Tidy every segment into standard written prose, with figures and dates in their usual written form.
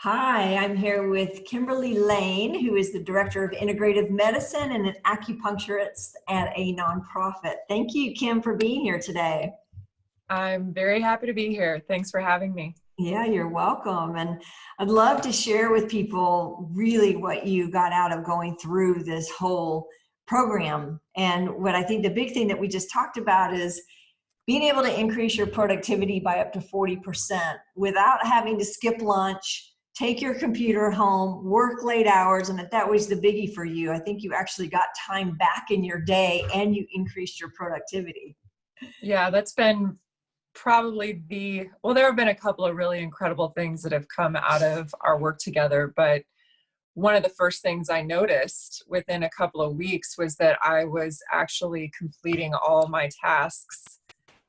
Hi, I'm here with Kimberly Layne, who is the Director of Integrative Medicine and an acupuncturist at a nonprofit. Thank you, Kim, for being here today. I'm very happy to be here. Thanks for having me. Yeah, you're welcome. And I'd love to share with people really what you got out of going through this whole program. And what I think the big thing that we just talked about is being able to increase your productivity by up to 40% without having to skip lunch, take your computer home, work late hours. And that was the biggie for you. I think you actually got time back in your day and you increased your productivity. Yeah, that's been probably there have been a couple of really incredible things that have come out of our work together. But one of the first things I noticed within a couple of weeks was that I was actually completing all my tasks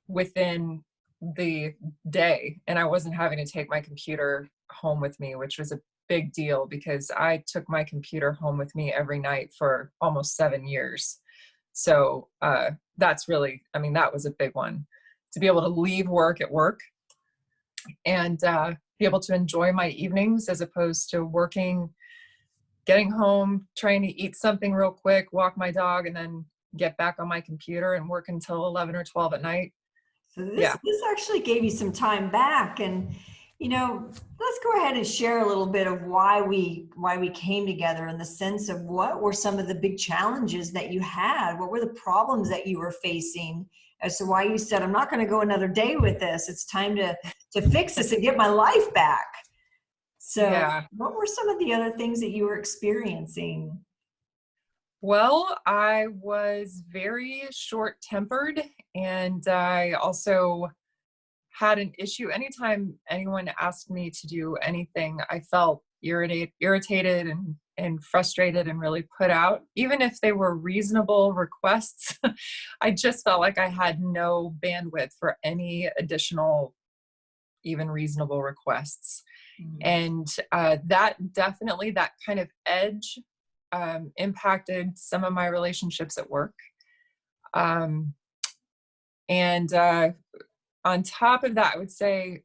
within the day. And I wasn't having to take my computer home with me, which was a big deal because I took my computer home with me every night for almost 7 years. So that's really, that was a big one. To be able to leave work at work and be able to enjoy my evenings as opposed to working, getting home, trying to eat something real quick, walk my dog, and then get back on my computer and work until 11 or 12 at night. So Yeah. this actually gave you some time back. And let's go ahead and share a little bit of why we came together in the sense of what were some of the big challenges that you had? What were the problems that you were facing as to why you said, I'm not going to go another day with this. It's time to fix this and get my life back. So Yeah. what were some of the other things that you were experiencing? Well, I was very short-tempered, and I also had an issue. Anytime anyone asked me to do anything, I felt irritated and frustrated and really put out. Even if they were reasonable requests, I just felt like I had no bandwidth for any additional, even reasonable requests. And that kind of edge impacted some of my relationships at work. And on top of that, I would say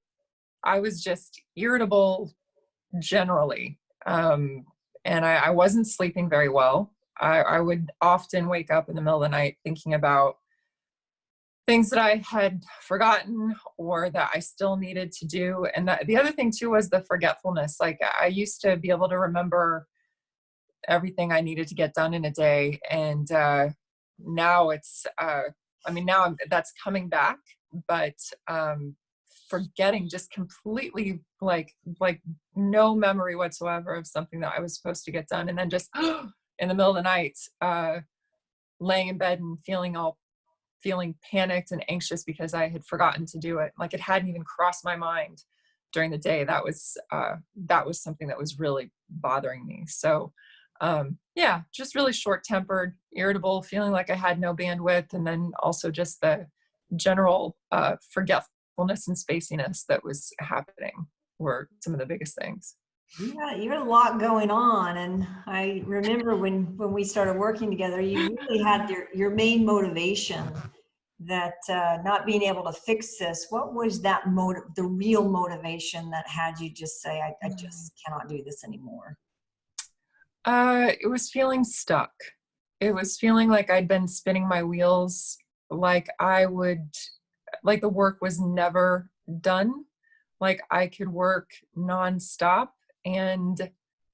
I was just irritable generally. And I wasn't sleeping very well. I would often wake up in the middle of the night thinking about things that I had forgotten or that I still needed to do. And the other thing too was the forgetfulness. Like I used to be able to remember everything I needed to get done in a day. And now that's coming back, but forgetting just completely like no memory whatsoever of something that I was supposed to get done. And then just in the middle of the night, laying in bed and feeling panicked and anxious because I had forgotten to do it. Like it hadn't even crossed my mind during the day. That was something that was really bothering me. So just really short-tempered, irritable, feeling like I had no bandwidth. And then also just the general forgetfulness and spaciness that was happening were some of the biggest things. Yeah, you had a lot going on. And I remember when we started working together, you really had your main motivation that not being able to fix this. What was that the real motivation that had you just say, I just cannot do this anymore? It was feeling stuck. It was feeling like I'd been spinning my wheels, like the work was never done. Like I could work nonstop and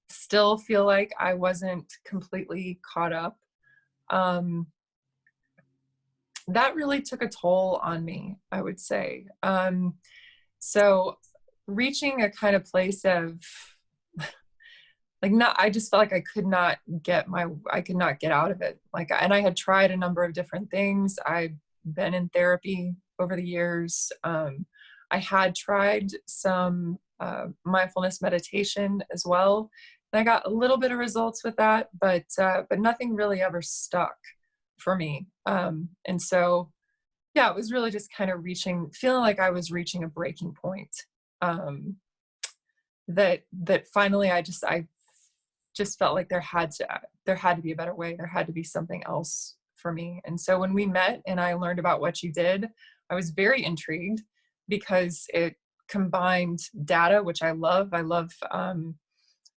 still feel like I wasn't completely caught up. That really took a toll on me, I would say. So reaching a kind of place of I just felt like I could not get out of it. And I had tried a number of different things. I've been in therapy over the years. I had tried some mindfulness meditation as well. And I got a little bit of results with that, but nothing really ever stuck for me. And so, yeah, it was really just kind of feeling like I was reaching a breaking point. That finally I just felt like there had to be a better way. There had to be something else for me. And so when we met and I learned about what you did, I was very intrigued because it combined data, which I love. I love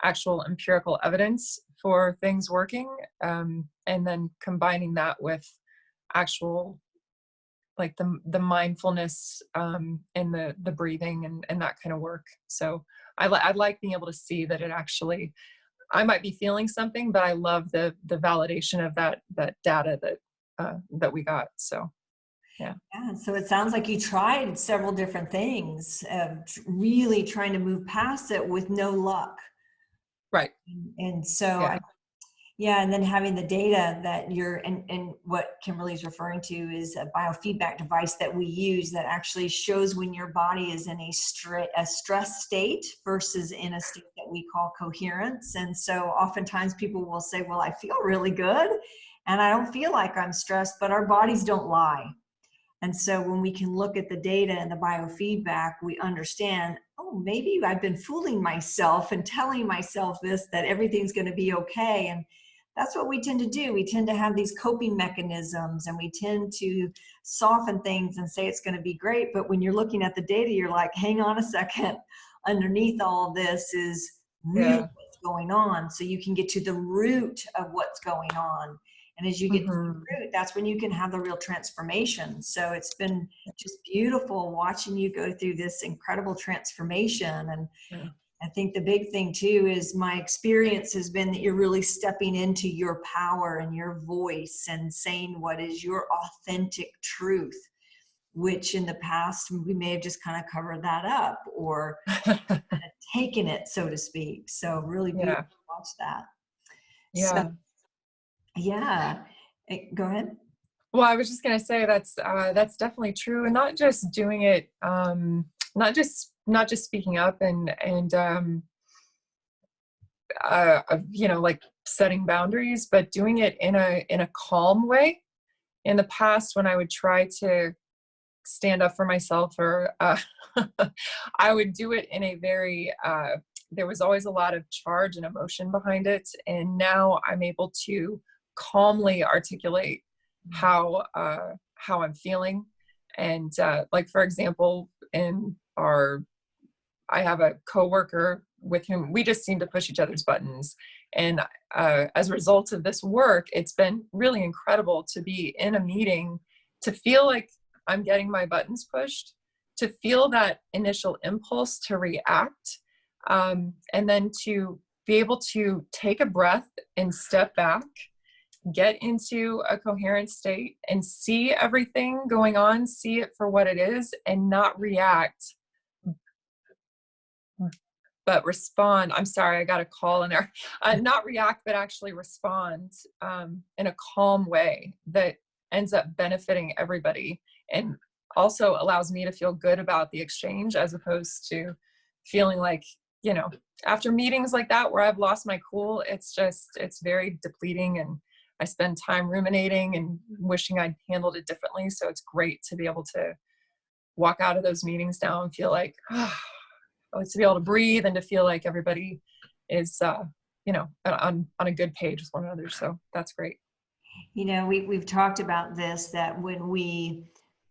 actual empirical evidence for things working, and then combining that with actual, like the mindfulness, and the breathing and that kind of work. So I like being able to see that it actually, I might be feeling something, but I love the validation of that data that we got. So yeah. Yeah, so it sounds like you tried several different things, really trying to move past it with no luck. Right. And so Yeah. yeah, and then having the data that and what Kimberly's referring to is a biofeedback device that we use that actually shows when your body is in a stress state versus in a state that we call coherence. And so oftentimes people will say, well, I feel really good and I don't feel like I'm stressed, but our bodies don't lie. And so when we can look at the data and the biofeedback, we understand, oh, maybe I've been fooling myself and telling myself this, that everything's going to be okay. And that's what we tend to do. We tend to have these coping mechanisms and we tend to soften things and say it's going to be great. But when you're looking at the data, you're like, hang on a second. Underneath all of this is really Yeah. what's going on. So you can get to the root of what's going on. And as you get to the root, that's when you can have the real transformation. So it's been just beautiful watching you go through this incredible transformation. And Yeah. I think the big thing too is my experience has been that you're really stepping into your power and your voice and saying what is your authentic truth, which in the past we may have just kind of covered that up or taken it, so to speak. So really beautiful to watch that. So Yeah. yeah, go ahead. Well, I was just gonna say that's definitely true, and not just doing it, not just speaking up and like setting boundaries, but doing it in a calm way. In the past, when I would try to stand up for myself, or I would do it in a very there was always a lot of charge and emotion behind it, and now I'm able to calmly articulate how I'm feeling. And like, for example, I have a coworker with whom we just seem to push each other's buttons. And as a result of this work, it's been really incredible to be in a meeting, to feel like I'm getting my buttons pushed, to feel that initial impulse to react, and then to be able to take a breath and step back, get into a coherent state and see everything going on, see it for what it is, and not react, but respond. I'm sorry, I got a call in there. Not react, but actually respond in a calm way that ends up benefiting everybody and also allows me to feel good about the exchange, as opposed to feeling like, after meetings like that where I've lost my cool, it's very depleting, and I spend time ruminating and wishing I'd handled it differently. So it's great to be able to walk out of those meetings now and feel like, to be able to breathe and to feel like everybody is, on a good page with one another. So that's great. We've talked about this, that when we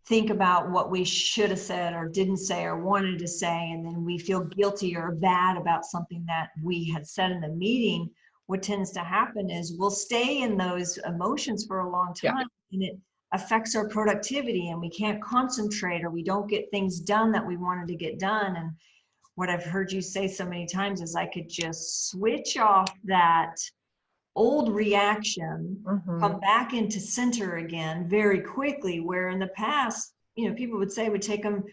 think about what we should have said or didn't say or wanted to say, and then we feel guilty or bad about something that we had said in the meeting, what tends to happen is we'll stay in those emotions for a long time, and it affects our productivity, and we can't concentrate, or we don't get things done that we wanted to get done. And what I've heard you say so many times is I could just switch off that old reaction, come back into center again very quickly, where in the past, people would say it would take them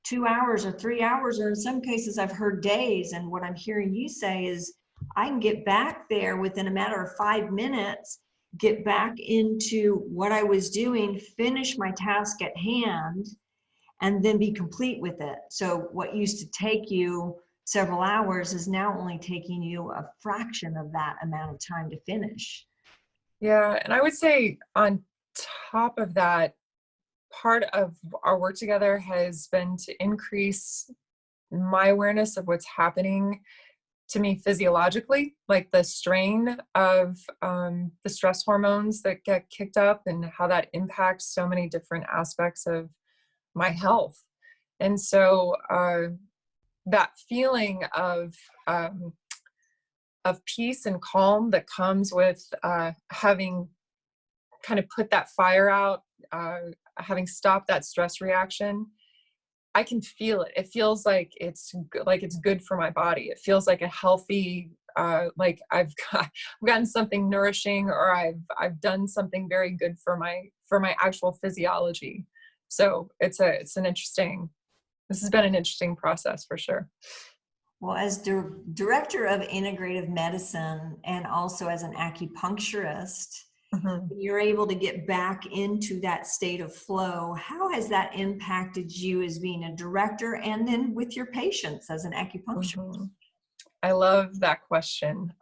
2 hours or 3 hours, or in some cases I've heard days. And what I'm hearing you say is I can get back there within a matter of 5 minutes, get back into what I was doing, finish my task at hand, and then be complete with it. So what used to take you several hours is now only taking you a fraction of that amount of time to finish. Yeah. And I would say on top of that, part of our work together has been to increase my awareness of what's happening to me physiologically, like the strain of the stress hormones that get kicked up and how that impacts so many different aspects of my health. And so that feeling of peace and calm that comes with having kind of put that fire out, having stopped that stress reaction, I can feel it. It feels like it's good for my body. It feels like a healthy, like I've gotten something nourishing, or I've done something very good for my actual physiology. So this has been an interesting process for sure. Well, as Director of Integrative Medicine and also as an acupuncturist, Mm-hmm. you're able to get back into that state of flow. How has that impacted you as being a director and then with your patients as an acupuncturist? Mm-hmm. I love that question.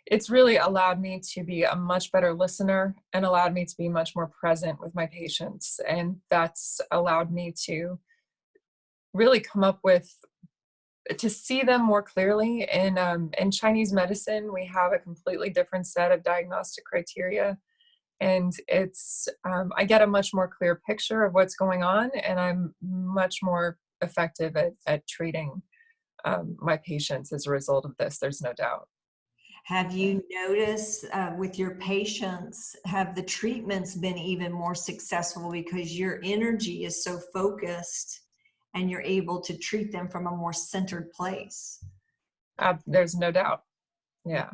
It's really allowed me to be a much better listener and allowed me to be much more present with my patients. And that's allowed me to really to see them more clearly. In Chinese medicine, we have a completely different set of diagnostic criteria. And I get a much more clear picture of what's going on, and I'm much more effective at treating my patients as a result of this. There's no doubt. Have you noticed with your patients, have the treatments been even more successful because your energy is so focused and you're able to treat them from a more centered place? There's no doubt. Yeah,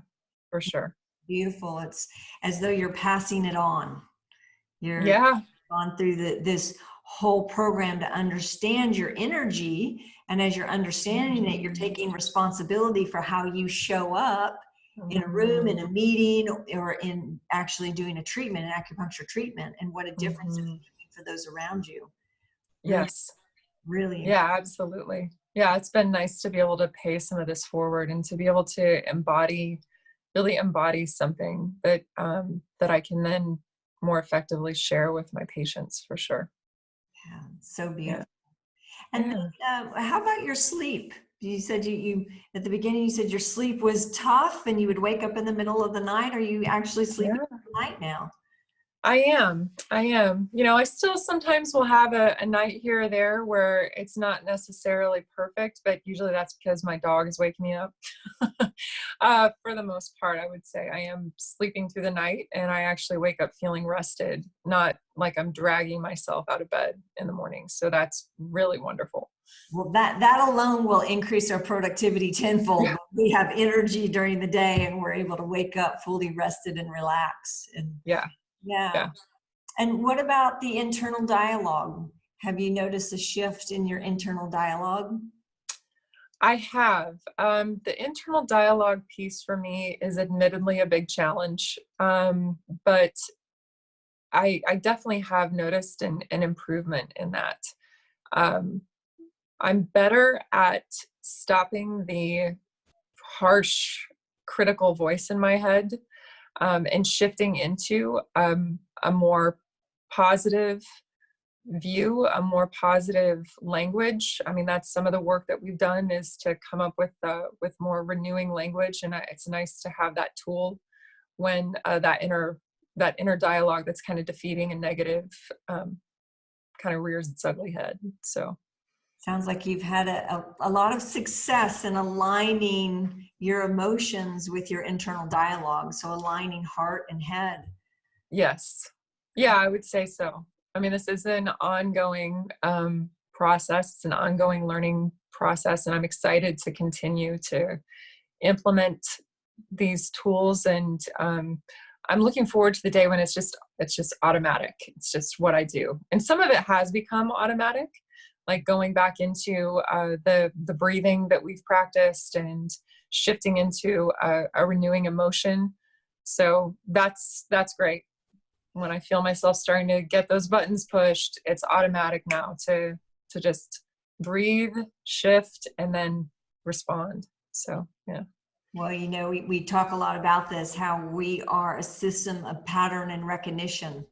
for sure. Beautiful. It's as though you're passing it on. You're Yeah. gone through this whole program to understand your energy. And as you're understanding it, you're taking responsibility for how you show up in a room, in a meeting, or in actually doing a treatment, an acupuncture treatment, and what a difference it's making for those around you. Really, Yes. really. Yeah, absolutely. Yeah, it's been nice to be able to pay some of this forward and to be able to really embody something that I can then more effectively share with my patients, for sure. Yeah, so Yeah. beautiful. And Yeah. then, how about your sleep? You said you at the beginning, you said your sleep was tough and you would wake up in the middle of the night. Are you actually sleeping Yeah. at night now? I am. I still sometimes will have a night here or there where it's not necessarily perfect, but usually that's because my dog is waking me up. For the most part, I would say I am sleeping through the night, and I actually wake up feeling rested, not like I'm dragging myself out of bed in the morning. So that's really wonderful. Well, that alone will increase our productivity tenfold. We have energy during the day and we're able to wake up fully rested and relaxed. And Yeah. yeah. Yeah. And what about the internal dialogue? Have you noticed a shift in your internal dialogue? I have. The internal dialogue piece for me is admittedly a big challenge, but I definitely have noticed an improvement in that. Um, I'm better at stopping the harsh, critical voice in my head, and shifting into a more positive view, a more positive language. I mean, that's some of the work that we've done, is to come up with more renewing language, and it's nice to have that tool when that inner dialogue that's kind of defeating and negative kind of rears its ugly head. So Sounds like you've had a lot of success in aligning your emotions with your internal dialogue. So aligning heart and head. yes, yeah, I would say so. I mean, this is an ongoing process. It's an ongoing learning process, and I'm excited to continue to implement these tools. And I'm looking forward to the day when it's just automatic. It's just what I do. And some of it has become automatic, like going back into the breathing that we've practiced and shifting into a renewing emotion. So that's great. When I feel myself starting to get those buttons pushed, it's automatic now to just breathe, shift, and then respond. So yeah. Well, we talk a lot about this, how we are a system of pattern and recognition,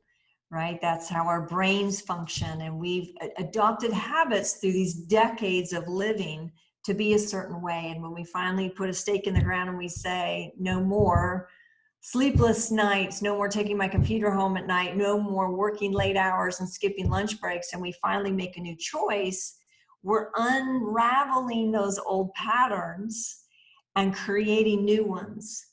right? That's how our brains function. And we've adopted habits through these decades of living to be a certain way. And when we finally put a stake in the ground and we say, no more sleepless nights, no more taking my computer home at night, no more working late hours and skipping lunch breaks, and we finally make a new choice, we're unraveling those old patterns and creating new ones.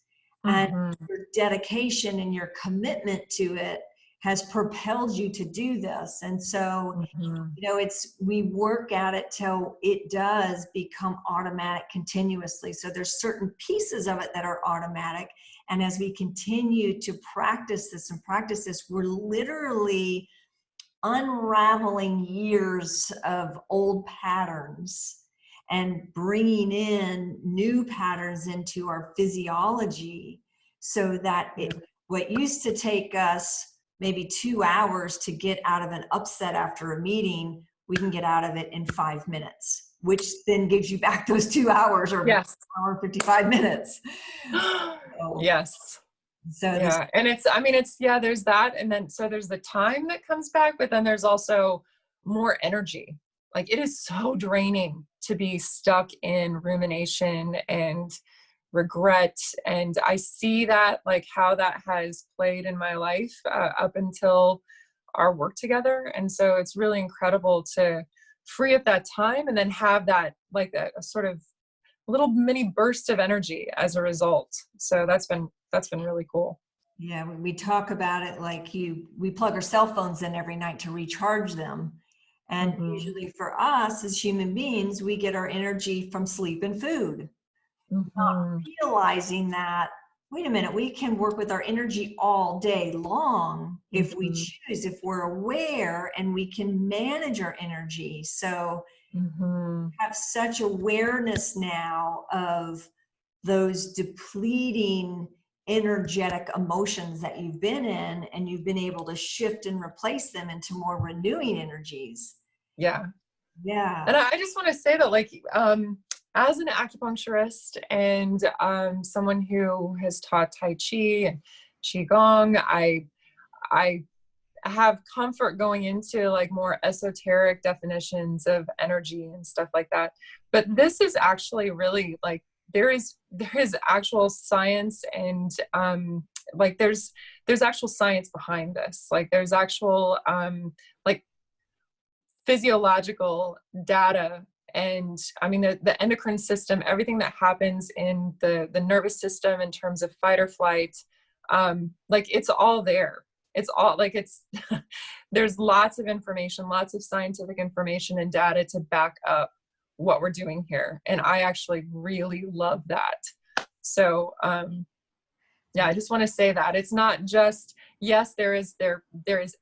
And Mm-hmm. your dedication and your commitment to it has propelled you to do this. And so, Mm-hmm. we work at it till it does become automatic continuously. So there's certain pieces of it that are automatic. And as we continue to practice this and practice this, we're literally unraveling years of old patterns and bringing in new patterns into our physiology, so that what used to take us maybe 2 hours to get out of an upset after a meeting, we can get out of it in 5 minutes, which then gives you back those 2 hours or Yes. hour 55 minutes. So, Yes. so this, Yeah. And there's that. And then, so there's the time that comes back, but then there's also more energy. Like, it is so draining to be stuck in rumination and regret. And I see that, like, how that has played in my life up until our work together. And so it's really incredible to free up that time and then have that, like, a sort of little mini burst of energy as a result. So that's been really cool. yeah, when we talk about it, like we plug our cell phones in every night to recharge them. And Mm-hmm. usually for us as human beings, we get our energy from sleep and food. Not Mm-hmm. realizing that, wait a minute, we can work with our energy all day long if we Mm-hmm. choose, if we're aware, and we can manage our energy. So Mm-hmm. have such awareness now of those depleting energetic emotions that you've been in, and you've been able to shift and replace them into more renewing energies. Yeah. Yeah. And I just want to say that, like, as an acupuncturist and someone who has taught Tai Chi and Qigong, I have comfort going into, like, more esoteric definitions of energy and stuff like that. But this is actually really, like, there is actual science, and like, there's actual science behind this. Like, there's actual like, physiological data. And I mean, the endocrine system, everything that happens in the nervous system in terms of fight or flight, like, it's all there. It's all, like, it's there's lots of information, lots of scientific information and data to back up what we're doing here. And I actually really love that. So yeah, I just want to say that it's not just, yes, there is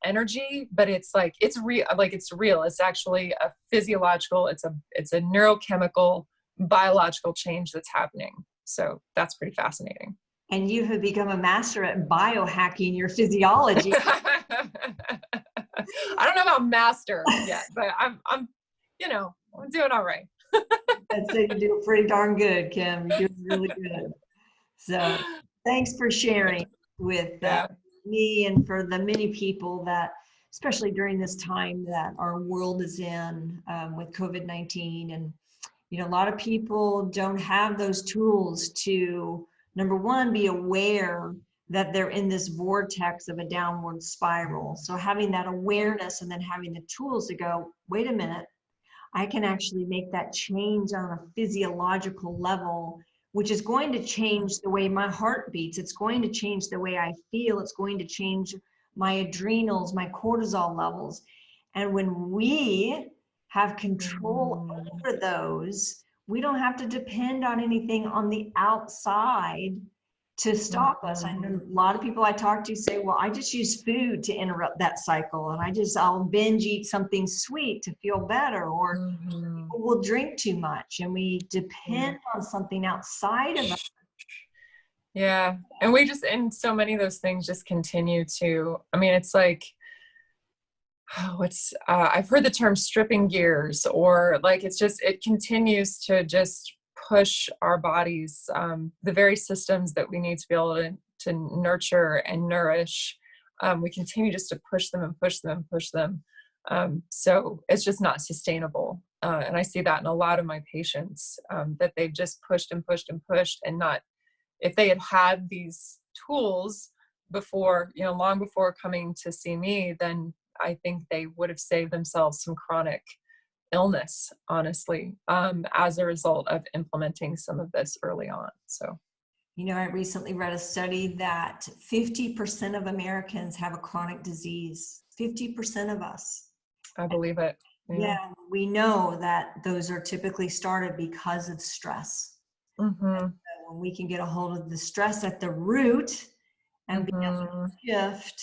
energy, but it's like, it's real. Like, it's real. It's actually a physiological, it's a neurochemical, biological change that's happening. So that's pretty fascinating. And you have become a master at biohacking your physiology. I don't know about master yet, but I'm I'm doing all right. I'd say you do it pretty darn good, Kim. You do it really good. So thanks for sharing with Yeah. me and for the many people that, especially during this time that our world is in with COVID-19. And, a lot of people don't have those tools to, number one, be aware that they're in this vortex of a downward spiral. So having that awareness and then having the tools to go, wait a minute, I can actually make that change on a physiological level, which is going to change the way my heart beats. It's going to change the way I feel. It's going to change my adrenals, my cortisol levels. And when we have control over those, we don't have to depend on anything on the outside to stop us. I know a lot of people I talk to say, well, I just use food to interrupt that cycle. And I'll binge eat something sweet to feel better. Or people will drink too much, and we depend on something outside of us. Yeah. And and so many of those things just continue to, I mean, it's like, I've heard the term stripping gears, or like, it continues to just push our bodies, the very systems that we need to be able to nurture and nourish. We continue just to push them and push them and push them. So it's just not sustainable. And I see that in a lot of my patients, that they've just pushed and pushed and pushed, and not, if they had these tools before, long before coming to see me, then I think they would have saved themselves some chronic illness, honestly, as a result of implementing some of this early on. So, You know, I recently read a study that 50% of Americans have a chronic disease. 50% of us. I believe it. Yeah, we know that those are typically started because of stress. Mm-hmm. When we can get a hold of the stress at the root and be able to shift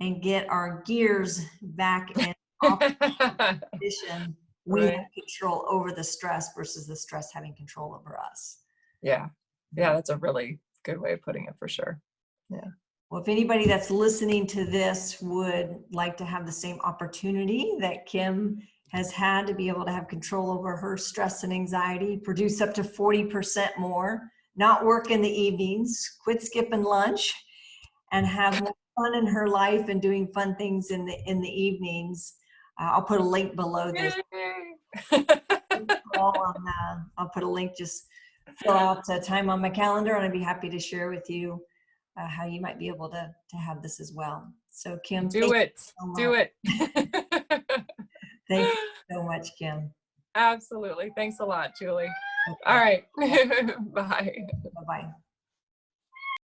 and get our gears back in optimal position, we Right. have control over the stress versus the stress having control over us. Yeah. Yeah, that's a really good way of putting it, for sure. Yeah. Well, if anybody that's listening to this would like to have the same opportunity that Kim has had to be able to have control over her stress and anxiety, produce up to 40% more, not work in the evenings, quit skipping lunch, and have more fun in her life and doing fun things in the evenings, I'll put a link below this. I'll put a link, just fill out the time on my calendar, and I'd be happy to share with you how you might be able to have this as well. So Kim, Do it. Do it. Thank you so much, Kim. Absolutely. Thanks a lot, Julie. Okay. All right. Bye. Bye-bye.